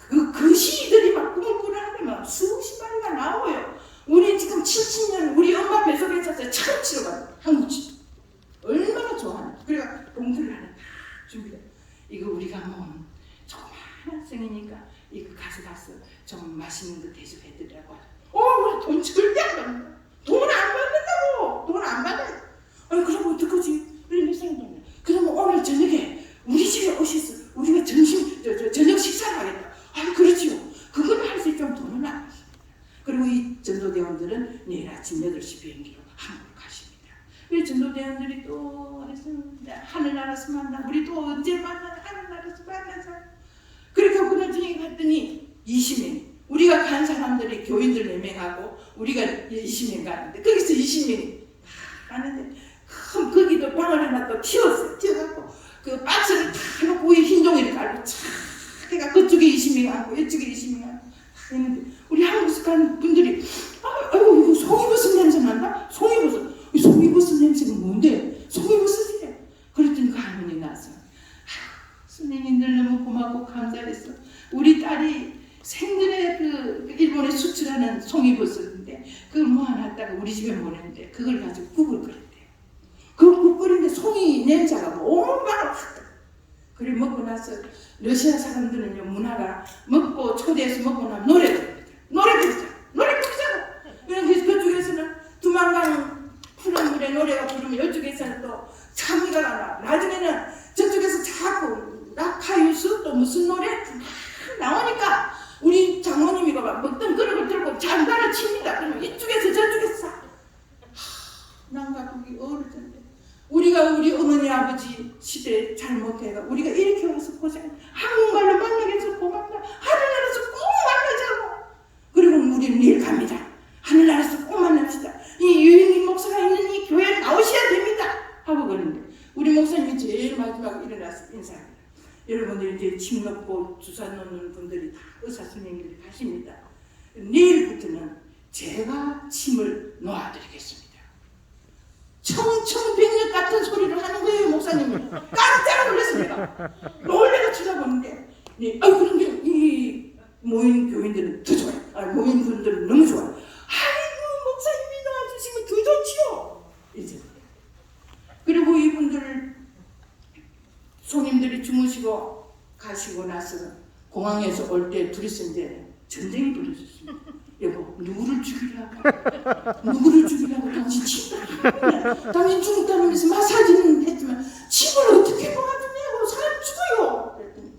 그 시들이 막 꾸물꾸물하게 막 수십 마리가 나와요. 우리 지금 70년 우리 엄마 뱃속에 있었어요. 처음 치료가 한국 치료. 얼마나 좋아하나. 그래가 봉투를 하나 다 준비해. 이거 우리가 모은 조그마한 학생이니까 이거 가서 좀 맛있는 거 대접해드리라고 하죠. 우리 돈 절대 안 받는다. 돈 안 받는다고. 돈 안 받아요. 아니 그러면 어떡하지? 이런 생각이. 그러면 오늘 저녁에 우리 집에 오셔서 우리가 저녁 식사를 하겠다. 아 그렇지요. 그걸 할 수 있으면 돈은 안 받습니다. 그리고 이 전도대원들은 내일 아침 8시 비행기로 한국으로 가십니다. 우리 전도대원들이 또 하늘나라에서 만나. 우리 또 언제 만나? 하늘나라에서 만나자. 그렇게 그런 중에 갔더니 20명. 우리가 간 사람들이 교인들 4명하고 우리가 20명 가는데 거기서 20명이 가는데 거기도 방을 하나 또 튀었어요. 튀어갖고 그 박스를 다 놓고 위에 흰 종이를 깔고 쫙 해가 그쪽에 20명 하고 이쪽에 20명 하고 다 했는데 우리 한국에서 간 분들이 아이고 이거 송이버섯 냄새 난다? 송이버섯. 이 송이버섯 냄새가 뭔데? 송이버섯이래. 그랬더니 그 할머니 나서 선생님들 너무 고맙고 감사했어. 우리 딸이 생전에 그 일본에 수출하는 송이버섯인데 그걸 모아놨다가 우리 집에 보냈는데 그걸 가지고 국을 끓였대요. 그 국 끓이는데 송이 냄새가 얼마나 확. 그래 먹고 나서 러시아 사람들은요 문화가 먹고 초대해서 먹고 나면 노래 부르자. 그래서 그쪽에서는 두만강 푸른 물에 노래가 부르면 이쪽에서는 또 참이가 나와. 나중에는 저쪽에서 자꾸 낙하유수 또 무슨 노래 나오니까 우리 장모님이가 막 먹던 그릇을 들고 장단을 칩니다. 그러면 이쪽에서 저쪽에서 난가 거기 어르신데 우리가 우리 어머니 아버지 시대 잘못해가 우리가 이렇게 와서 고생 한국말로 만나게 해서 고맙다. 하늘나라에서 꼭 만나자고. 그리고 우리는 내일 갑니다. 하늘나라에서 꼭 만납시다. 이 유인기 목사가 있는 이 교회에 나오셔야 됩니다. 하고 그러는데 우리 목사님이 제일 마지막에 일어나서 인사합니다. 여러분들 이제 침 넣고 주사 놓는 분들이 다 의사 선생님들이 가십니다. 내일부터는 제가 침을 놓아드리겠습니다. 청청백력 같은 소리를 하는 거예요, 목사님이. 깜짝 놀랐습니다. 놀래가 쳐다보는데, 그런데 이 모인 교인들은 더 좋아요. 모인 분들은 너무 좋아요. 아이고, 목사님이 나와주시면 더 좋지요. 이제. 그리고 이분들 손님들이 주무시고 가시고 나서 공항에서 올 때 둘이서 이제 전쟁이 벌어졌습니다. 여보, 누구를 죽이려고 당신 친다. 당신 죽었다면서 마사지는 했지만 집을 어떻게 도와주냐고 사람 죽어요. 그랬더니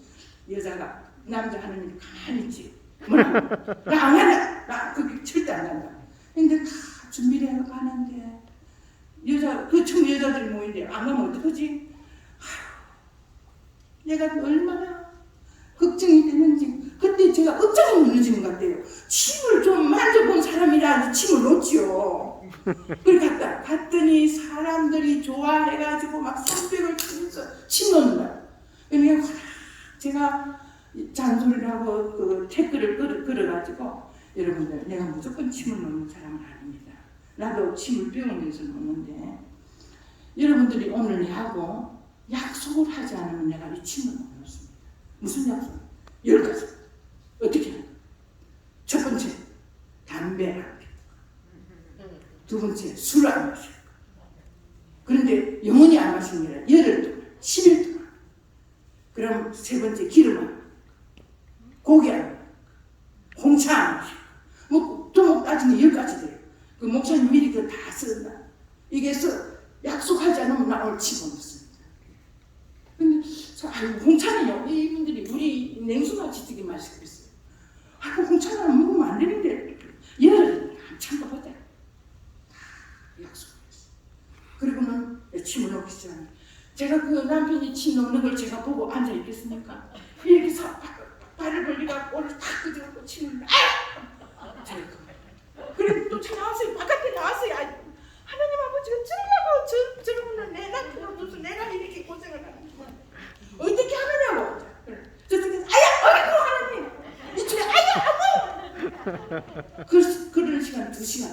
여자가 남자 하는 일 가만히 있지. 뭐라고? 나 안 한다. 나 그게 절대 안 한다. 근데 다 준비를 해서 가는데 그 청 여자들이 모인데 안 가면 어떡하지? 내가 얼마나 걱정이 되는지 그때 제가 억장이 무너지는 것 같아요. 침을 좀 만져본 사람이라 침을 놓지요. 그래 갔더니 사람들이 좋아해가지고 막 손뼉을 치면서 침 놓는다. 그러니까 제가 잔소리를 하고 그 태클을 끌어가지고 여러분들 내가 무조건 침을 놓는 사람은 아닙니다. 나도 침을 배우면서 놓는데 여러분들이 오늘 하고 약속을 하지 않으면 내가 이 침을 못 놓습니다. 무슨 약속? 10가지. 어떻게 하냐? 첫 번째, 담배 안 피우고. 두 번째, 술 안 마시고. 그런데 영원히 안 마시는 게 아니라 열흘 동안, 10일 동안. 그럼 세 번째, 기름 안 먹고. 고기 안 먹고. 홍차 안 마시고. 뭐, 또 따지면 10가지 돼요. 그 목사님 미리 그거 다 쓴다. 이게 약속하지 않으면 나 오늘 집어넣습니다. 근데 홍차는요, 이분들이 우리 냉수 마치듯이 마시고 있어요. 홍차는 먹으면 안 되는데 열흘 참고 보자. 약속했어요. 그리고는 침을 놓기 시작합니다. 제가 그 남편이 침 놓는 걸 제가 보고 앉아 있겠습니까? 이렇게 발을 벌리고 오늘 탁 끄집고 침을 그래 또 나왔어요. 바깥에 나왔어요. 하나님 아버지가 저러고 저러고는 내 남편 없어서 내가 이렇게 고생을 하는 거야. 어떻게 하느냐고. 저쪽에서 아야 어이구 하나님 이쪽에 아야 어머 그러는 시간 2시간.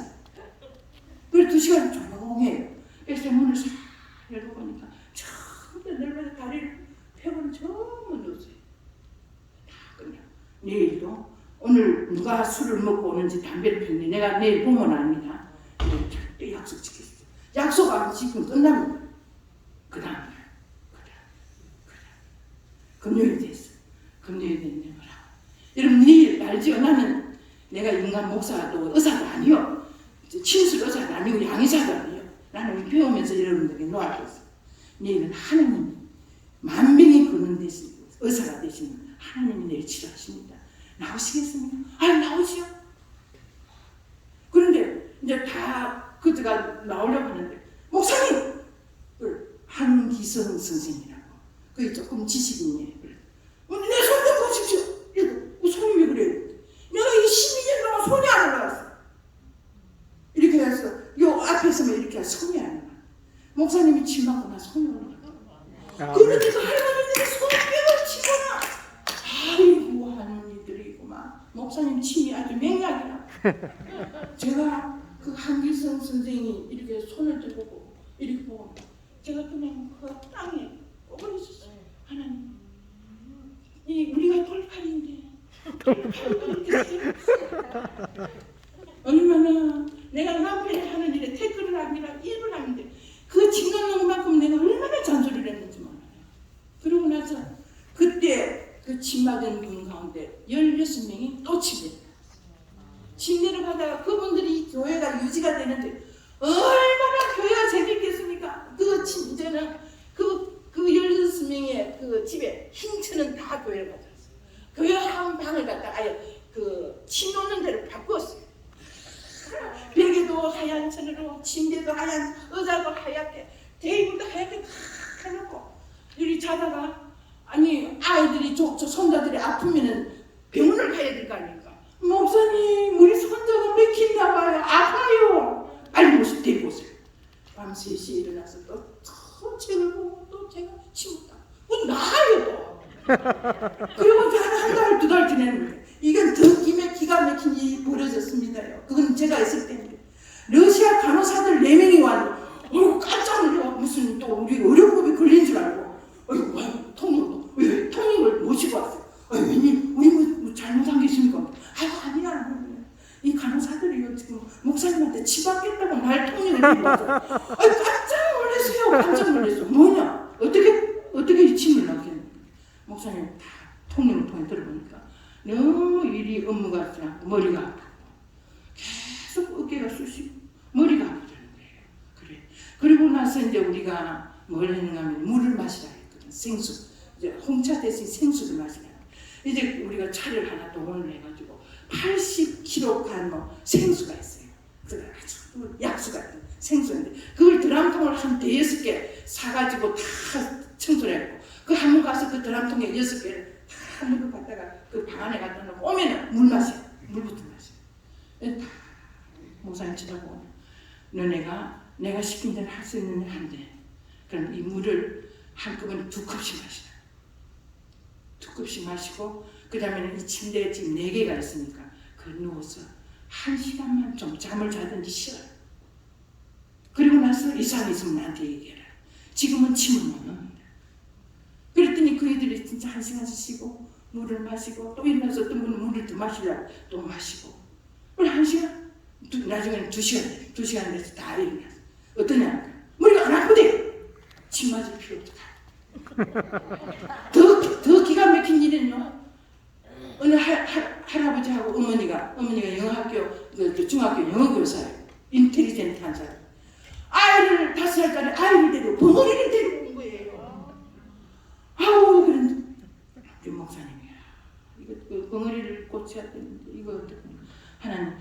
그래 2시간 조용해요. 그래서 문을 싹 열어보니까 전부 넓어서 다리를 펴고는 전부 누웠어요. 다 끝나. 내일도 오늘 누가 술을 먹고 오는지 담배를 피우는지 내가 내일 보면 압니다. 절대 약속 지켰어요. 약속 안 지키면 끝납니다. 그 다음날 금요일이 됐어요. 금요일에 있는 거라. 여러분 네 알지요? 나는 내가 인간 목사도 의사도 아니요, 침술 의사도 아니고 양의사도 아니요. 나는 배우면서 여러분들에게 놓아줬어요. 너희는 하나님이 만병이 걷는 대신 의사가 되시는 하나님이 내일 치료하십니다. 나오시겠습니까? 아유 나오시오. 그런데 이제 다 그들가 나오려고 하는데 목사님! 한기성 선생이라고 그게 조금 지식인이에요. 내 손 좀 보십시오. 손이 왜 그래요? 내가 이 12년 동안 손이 안 올라갔어. 이렇게 해서 요 앞에서만 이렇게 손이 안 올라가. 목사님이 침 맞고 나 손이 올라가. 그런데 그 할머니들이 손뼉을 치거나 아이고 할머니들이구만. 목사님 침이 아주 맹약이라. 제가 그 한기성 선생이 이렇게 손을 들고 이렇게 보고 제가 그냥 그 땅에 엎어 있었어요. 하나님, 이 우리가 돌팔인데 얼마나 내가 남편이 하는 일에 태클을 하기라 일을 하는데 그 진강놈만큼 내가 얼마나 잔소리를 했는지 몰라요. 그러고 나서 그때 그 침 맞은 분 가운데 16명이 또 침례를 받아가 그분들이 교회가 유지가 되는데 얼마나 교회가 재밌겠습니까? 그 이제는 그 16명의 그 집에 흰천은 다 교회를 가졌어요. 교회 한 방을 갖다가 아예 그 침 놓는 데를 바꾸었어요. 베개도 하얀 천으로, 침대도 하얀, 의자도 하얗게, 테이블도 하얗게 다 해놓고 여기 자다가 아니 아이들이 저 손자들이 아프면은 병원을 가야 될 거 아닙니까? 목사님 우리 손자가 맥힌나 봐요. 아파요. 빨리 오시 데리고 오세요. 밤 3시에 일어나서 또 책을 보고 또 제가 치웠다. 나아요 또. 그리고 한 달, 2달 지냈는데 이건 더 기가 막힌 일이 벌어졌습니다요. 그건 제가 있을 때인데 러시아 간호사들 4명이 왔는데 깜짝 놀라. 무슨 또 우리 의료법이 걸린 줄 알고 통역을 모시고 왔어요. 웬일 우리 뭐 잘못한 게 있습니까? 아니야. 이 간호사들이요 지금 목사님한테 치받겠다고 날 통역을 해왔어요. 깜짝 놀랐어요. 깜짝 놀랐어. 뭐냐? 어떻게 이 침을 넣겠는데? 목사님 다 통역을 통해 들어보니까 너무 일이 업무가 많고 머리가 아프고 계속 어깨가 쑤시고 머리가 아프다는 거예요. 그래. 그리고 나서 이제 우리가 뭘 했는가 하면 물을 마시라 했거든. 생수. 이제 홍차 대신 생수를 마시라. 이제 우리가 차를 하나 동원을 해가지고 80kg 뭐 생수가 있어요. 그래 아주 약수 같은 생수인데 그걸 드럼통을 한 5-6개 사가지고 다 청소를 했고 그 한 번 가서 그 드럼통에 6개를 다 물을 갖다가 그 방 안에 갖다 놓고 오면은 물 마셔. 물부터 마셔. 다 목사님 쳐다보고 너네가 내가 시킨 대로 할 수 있는 일 한대. 그럼 이 물을 한꺼번에 2컵씩 마시라. 2컵씩 마시고 그 다음에는 이 침대에 지금 4개가 있으니까 그 누워서 1시간만 좀 잠을 자든지 쉬어요. 그리고 나서 이상 있으면 나한테 얘기해라. 지금은 침을 못 넣는다. 그랬더니 그 애들이 진짜 1시간씩 쉬고 물을 마시고 또 일어나서 어떤 분은 물을 더 마시려고 또 마시고 그걸 1시간 나중에는 2시간 2시간 돼서 다 일어났어. 어떠냐? 머리가 안 아프대. 침 맞을 필요 없다. 더 기가 막힌 일은요. 어느 할아버지하고 어머니가 영어학교 그 중학교 영어 교사예요. 인텔리전트한 사람. 아이를 5살짜리 아이를 데리고 벙어리를 데리고 온 거예요. 아우 그런데 우리 목사님이야. 이거 그 벙어리를 고쳐야 되는데 이거 어떻게 하나님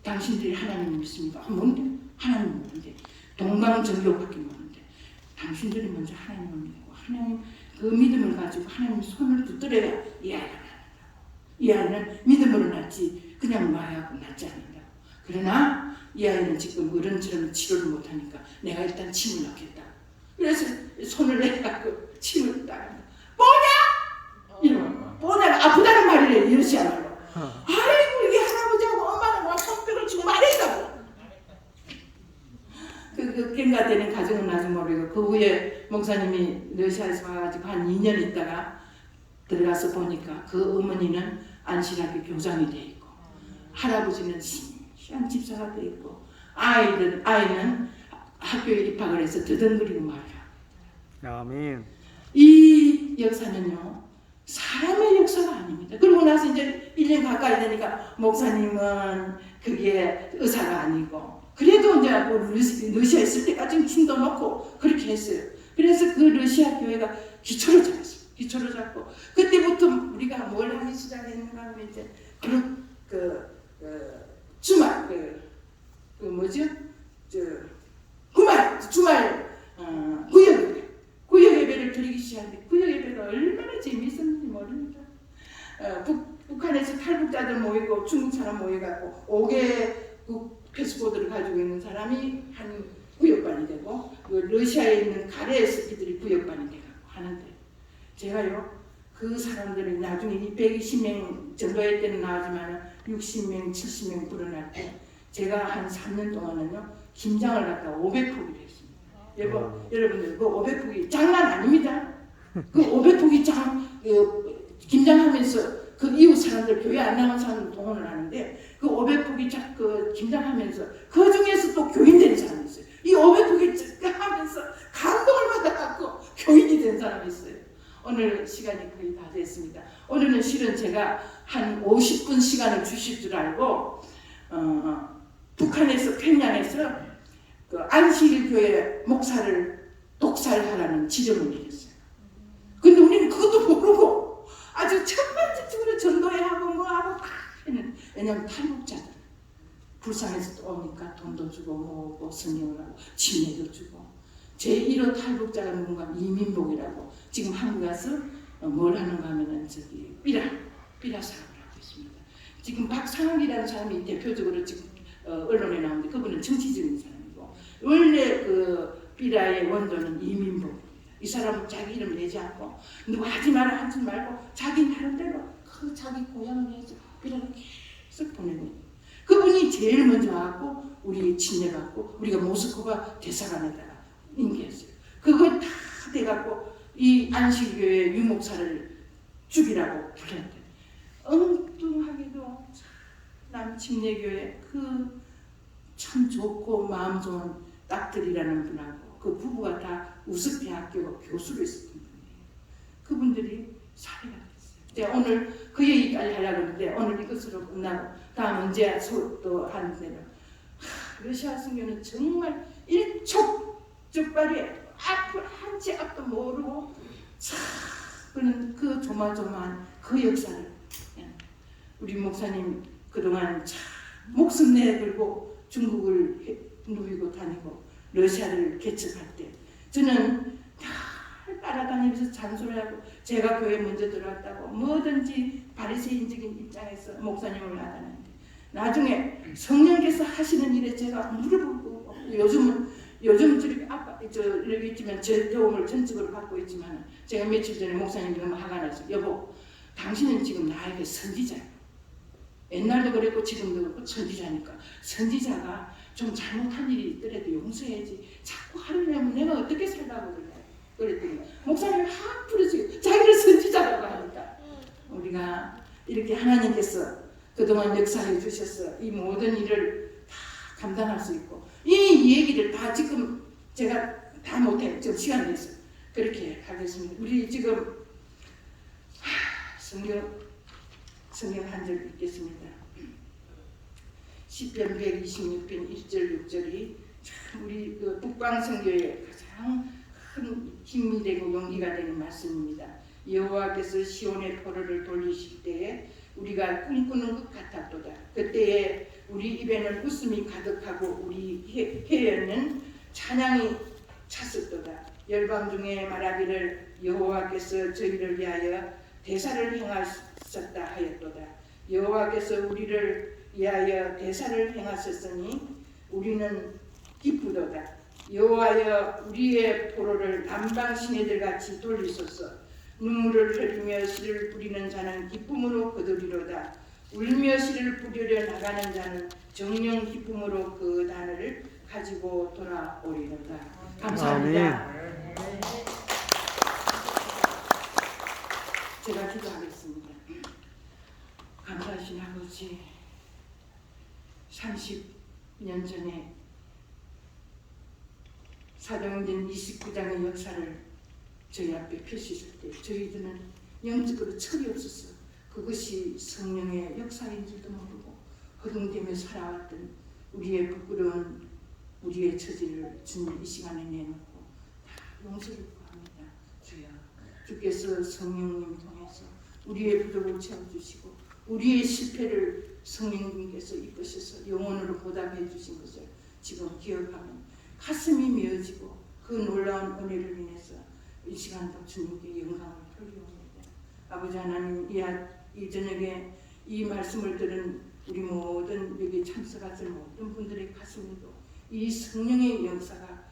당신들이 하나님 믿습니까? 뭔데? 하나님 뭔데? 동방정교밖에 모르는데 당신들이 먼저 하나님을 믿고 하나님 그 믿음을 가지고 하나님 손을 붙들어야 이 아이가 낳는다. 이 아이는 믿음으로 낳지 그냥 말하고 낳지 않는다. 그러나 이 아이는 지금 어른처럼 치료를 못하니까 내가 일단 침을 넣겠다. 그래서 손을 내갖고 침을 딱 뭐냐? 이러면 뭐냐? 아프다는 말이래. 러시아말로. 아이고 이게 할아버지하고 엄마는 막 손뼉을 치고 말했다고. 그 갱가되는 가정은 나중 모르고 그 후에 목사님이 러시아에서 와가지고 한 2년 있다가 들어가서 보니까 그 어머니는 안신학교 교장이 돼 있고 할아버지는 신기한 집사가 돼 있고 아이는 학교에 입학을 해서 더듬거리고 말이야. 아멘. 이 역사는요 사람의 역사가 아닙니다. 그러고 나서 이제 1년 가까이 되니까 목사님은 그게 의사가 아니고, 그래도 이제 러시아에 있을 때까지는 힘도 놓고 그렇게 했어요. 그래서 그 러시아 교회가 기초를 잡았어요. 기초를 잡고 그때부터 우리가 뭘 하기 시작했는가 하면 이제 주말 주말 구역 예배를 드리기 시작했는데, 구역 예배가 얼마나 재미있었는지 모릅니다. 북한에서 탈북자들 모이고 중국 사람 모여갖고 5개국 패스포드를 가지고 있는 사람이 한 구역반이 되고, 러시아에 있는 가레에서 이들이 구역반이 되고 하는데, 제가요 그 사람들이 나중에 220명 전도회 때는 나오지만 60명, 70명 불어날 때 제가 한 3년 동안은요 김장을 갖다가 500포기를 했습니다. 여러분들 그 500포기 장난 아닙니다. 그 500포기 김장하면서 그 이웃 사람들, 교회 안 나온 사람들 동원을 하는데, 그 500포기 김장하면서 그 중에서 또 교인 되는 사람이 있어요. 이 500포기 하면서 감동을 받아갖고 교인이 된 사람이 있어요. 오늘 시간이 거의 다 됐습니다. 오늘은 실은 제가 한 50분 시간을 주실 줄 알고 북한에서 평양에서 그 안식일교회 목사를 독살하라는 지령을 내렸어요. 근데 우리는 그것도 모르고 아주 천만적으로 전도회 하고 뭐 하고 다 했는데, 왜냐하면 탈북자들 불쌍해서 또 오니까 돈도 주고 뭐 성경을 하고 침례도 주고. 제1호 탈북자가 누군가 이민복이라고 지금 한국에 와서 뭘 하는가 하면은 삐라 사업을 하고 있습니다. 지금 박상학이라는 사람이 대표적으로 지금 언론에 나오는데, 그분은 정치적인 사람이고, 원래 그 삐라의 원조는 이민복입니다. 이 사람은 자기 이름 내지 않고 누구 하지 말고 자기 나름대로 그 자기 고향을 내서 삐라를 계속 보내고 있는, 그분이 제일 먼저 와갖고 우리 침례받고 우리가 모스크바 대사관에다가 인계했어요. 그거 다 돼갖고 이 안식교회 유목사를 죽이라고 불렀대. 엉뚱하게도 남침례교회 그 참 좋고 마음 좋은 딱들이라는 분하고 그 부부가 다 우스대학교 교수로 있었던 분이에요. 그분들이 살해가 됐어요. 오늘 그 얘기까지 하려고 했는데 오늘 이것으로 끝나고 다음 언제 또 하는 데는 러시아 선교는 정말 일촉즉발이 앞을 한치 앞도 모르고 그는 그 조마조마한 그 역사를 우리 목사님 그동안 참 목숨 내걸고 중국을 누비고 다니고 러시아를 개척할 때 저는 다 따라다니면서 잔소리하고, 제가 교회 먼저 들어왔다고 뭐든지 바리새인적인 입장에서 목사님을 나가는데, 나중에 성령께서 하시는 일에 제가 무릎을 꿇고, 요즘 저렇게 있지만 제 도움을 전적으로 받고 있지만, 제가 며칠 전에 목사님이 너무 화가 나서, 여보 당신은 지금 나에게 선지자예요. 옛날도 그랬고 지금도 그렇고 선지자니까, 선지자가 좀 잘못한 일이 있더라도 용서해야지 자꾸 화를 내면 내가 어떻게 살라고 그랬더니 목사님이 확 부르시고 자기를 선지자라고 하니까, 우리가 이렇게 하나님께서 그동안 역사해 주셔서 이 모든 일을 다 감당할 수 있고, 이 얘기를 다 지금 제가 다 못해, 지금 시간 내서 그렇게 하겠습니다. 우리 지금 성경 한 절 읽겠습니다. 시편 126편 1절 6절이 우리 그 북방선교의 가장 큰 힘이 되고 용기가 되는 말씀입니다. 여호와께서 시온의 포로를 돌리실 때에 우리가 꿈꾸는 것 같았도다. 그때에 우리 입에는 웃음이 가득하고 우리 혀에는 찬양이 찼었도다. 열방 중에 말하기를 여호와께서 저희를 위하여 대사를 행하셨다 하였도다. 여호와께서 우리를 위하여 대사를 행하셨으니 우리는 기쁘도다. 여호와여 우리의 포로를 남방 시내들 같이 돌리소서. 눈물을 흘리며 씨를 뿌리는 자는 기쁨으로 거두리로다. 울며 씨를 뿌리려 나가는 자는 정령 기쁨으로 그 단을 가지고 돌아오리로다. 감사합니다. 아멘. 제가 기도하겠습니다. 감사하신 아버지, 30년 전에 사도행전 29장의 역사를 저희 앞에 펼치실 때 저희들은 영적으로 철이 없어서 그것이 성령의 역사인 줄도 모르고 허둥대며 살아왔던 우리의 부끄러운 우리의 처지를 주님 이 시간에 내놓고 다 용서를 구합니다. 주여, 주께서 성령님 통해서 우리의 부족을 채워주시고 우리의 실패를 성령님께서 이끄셔서 영혼으로 보답해 주신 것을 지금 기억하면 가슴이 메어지고 그 놀라운 은혜를 인해서 이 시간도 주님께 영광을 돌려옵니다. 아버지 하나님, 이 저녁에 이 말씀을 들은 우리 모든 여기 참석하신 모든 분들의 가슴에도 이 성령의 역사가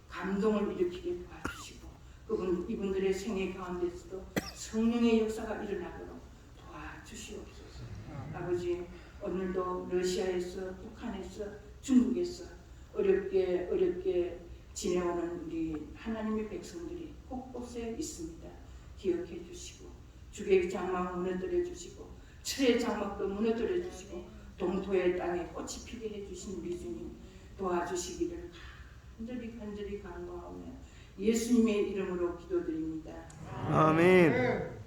감동을 일으키게 도와주시고 이분들의 생애 가운데서도 성령의 역사가 일어나도록 도와주시옵소서. 아버지, 오늘도 러시아에서, 북한에서, 중국에서 어렵게 지내오는 우리 하나님의 백성들이 곳곳에 있습니다. 기억해 주시고 주의 장막 무너뜨려 주시고 철의 장막도 무너뜨려 주시고 동토의 땅에 꽃이 피게 해주신 우리 주님 도와주시기를 간절히 간구하오며 예수님의 이름으로 기도드립니다. 아멘.